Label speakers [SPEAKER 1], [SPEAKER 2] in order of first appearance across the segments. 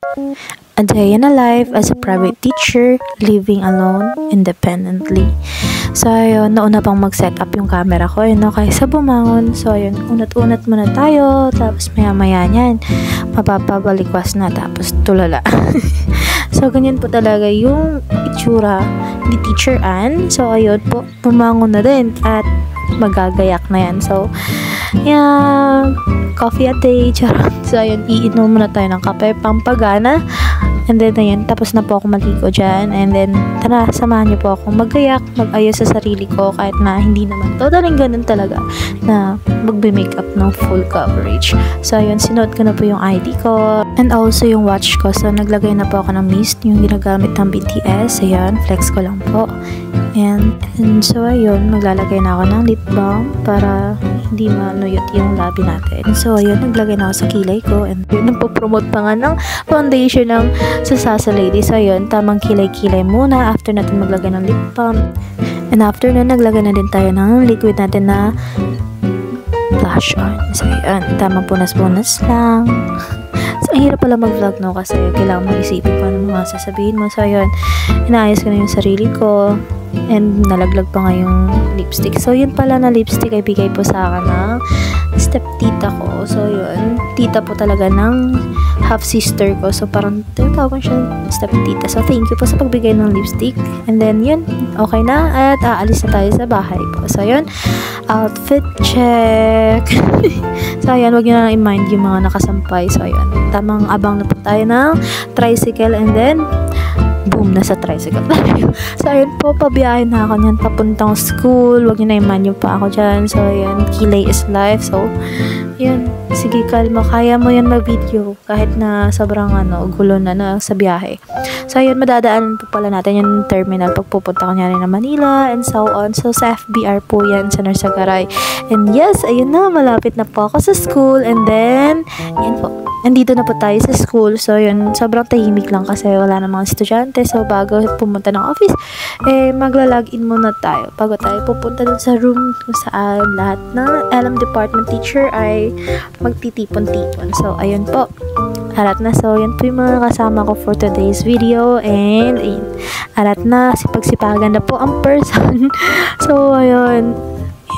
[SPEAKER 1] A day in a life as a private teacher, living alone, independently. So, ayun, nauna pang mag-set up yung camera ko, kaysa bumangon. So, ayun, unat-unat muna tayo, tapos maya-maya niyan, mapapabalikwas na, tapos tulala. So, ganyan po talaga yung itsura ni Teacher Ann. So, ayun po, bumangon na din, at magagayak na yan. So, yeah, coffee a day, charot. So, ayun, iinom muna tayo ng kape, pampagana. And then, ayun, tapos na po ako maligo dyan. And then, tara, samahan niyo po ako magayak, mag-ayos sa sarili ko, kahit na hindi naman totally ganun talaga na magbe-makeup ng full coverage. So, ayun, sinuot ko na po yung ID ko. And also yung watch ko. So, naglagay na po ako ng mist, yung ginagamit ng BTS. Ayan, flex ko lang po. And so, ayun, maglalagay na ako ng lip balm para hindi manuyot yung labi natin. So, ayun, naglagay na ako sa kilay ko. And yun, nagpo-promote pa nga ng foundation ng sa Sasa Lady. So, ayun, tamang kilay-kilay muna after natin maglagay ng lip balm. And after nun, naglagay na din tayo ng liquid natin na blush on. So, ayun, tamang punas-punas lang. So, ang hirap pala mag-vlog, no? Kasi kailangan mo isipin kung ano mga sasabihin mo. So, ayun, inaayos ko na yung sarili ko. And nalaglag pa nga yung lipstick. So, yun pala na lipstick ay bigay po sa akin ng step-tita ko. So, yun. Tita po talaga ng half-sister ko. So, parang tinatawag ko siya step-tita. So, thank you po sa pagbigay ng lipstick. And then, yun. Okay na. At aalis na tayo sa bahay po. So, yun. Outfit check. So, ayan. Huwag nyo na i-mind yung mga nakasampay. So, ayan. Tamang abang na po tayo ng tricycle. And then, boom, nasa tricycle tayo. So, ayun po, pabiyahin na ako niyan papuntang school. Huwag nyo na iman yung pa ako dyan. So, ayan, kilay is life. So, yun, sige, kalma. Kaya mo yan mag-video kahit na sobrang gulo na sa biyahe. So, ayun, madadaanan po pala natin yung terminal pag pupunta ko niya rin na Manila and so on. So, sa FBR po yan, sa Narsagaray. And yes, ayun na, malapit na po ako sa school. And then, yan po. Nandito na po tayo sa school. So, yun, sobrang tahimik lang kasi wala na mga estudyante. So, bago pumunta ng office, magla-login muna tayo. Bago tayo pupunta dun sa room kung saan lahat ng LM department teacher ay magtitipon-tipon. So, ayun po. Arat na. So, yan po yung mga kasama ko for today's video. And, ayun. Arat na. Sipag-sipagan na po ang person. So, ayun.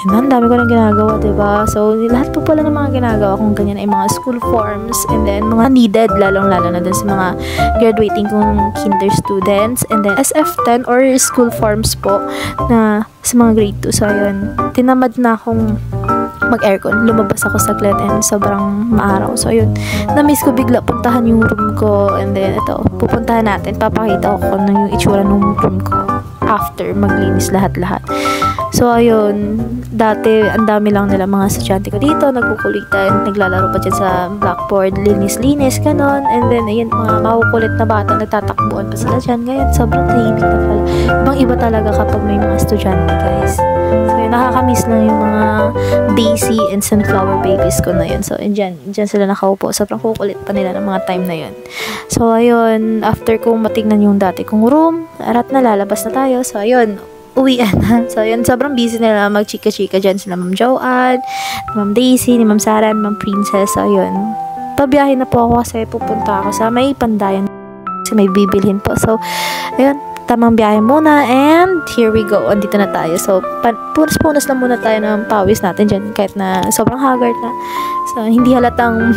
[SPEAKER 1] Yan, ang dami ko nang ginagawa, diba? So, lahat po pala ng mga ginagawa kung ganyan ay mga school forms and then mga needed, lalong-lalo na dun sa mga graduating kong kinder students and then SF10 or school forms po na sa mga grade 2. So, ayun, tinamad na akong mag-aircon. Lumabas ako saglit and sobrang maaraw. So, ayun, na-miss ko bigla puntahan yung room ko and then, ito, pupuntahan natin. Papakita ko kung ano yung itsura ng room ko after maglinis lahat-lahat. So, ayun, dati, ang dami lang nila mga estudyante ko dito, nagkukulitan, naglalaro pa dyan sa blackboard, linis-linis, ganon. And then, ayun, mga makukulit na bata, nagtatakbuhan pa sila dyan. Ngayon, sobrang tahimik na pala. Ibang iba talaga kapag may mga estudyante, guys. So, yun, nakakamiss lang yung mga Daisy and Sunflower babies ko na yun. So, dyan sila nakaupo. Sobrang kukulit pa nila ng mga time na yun. So, ayun, after kong matignan yung dati kong room, arat na, lalabas na tayo. So, ayun, uwian na. So, yun, sobrang busy nila magchika-chika dyan sila Ma'am Joanne, Ma'am Daisy, ni Ma'am Sarah, Ma'am Princess. So, yun, pabiyahin na po ako kasi pupunta ako sa may Pandayan kasi may bibilhin po. So, ayun, tamang biyahe muna and here we go. Andito na tayo. So, punas-punas lang muna tayo ng pawis natin dyan kahit na sobrang haggard na. So, hindi halatang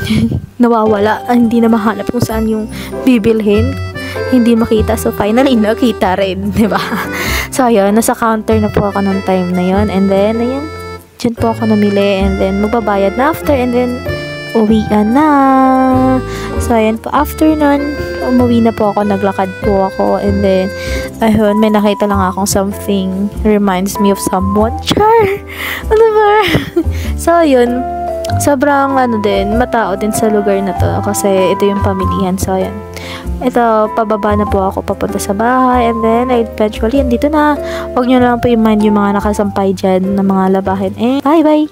[SPEAKER 1] nawawala. Hindi na mahanap kung saan yung bibilhin. Hindi makita. So, finally, nakita rin. Diba? So, ayun. Nasa counter na po ako ng time na yon. And then, ayun. Dyan po ako namili. And then, magbabayad na after. And then, uwian na. So, ayan po. After nun, umuwi na po ako. Naglakad po ako. And then, ayun, may nakita lang akong something reminds me of someone. Char! Ano ba? So, ayun. Sobrang, matao din sa lugar na to. Kasi, ito yung pamilihan. So, ayan. Ito, pababa na po ako papunta sa bahay. And then, eventually, andito na. Huwag nyo na lang po i-mind yung mga nakasampay dyan na mga labahin. And, bye-bye!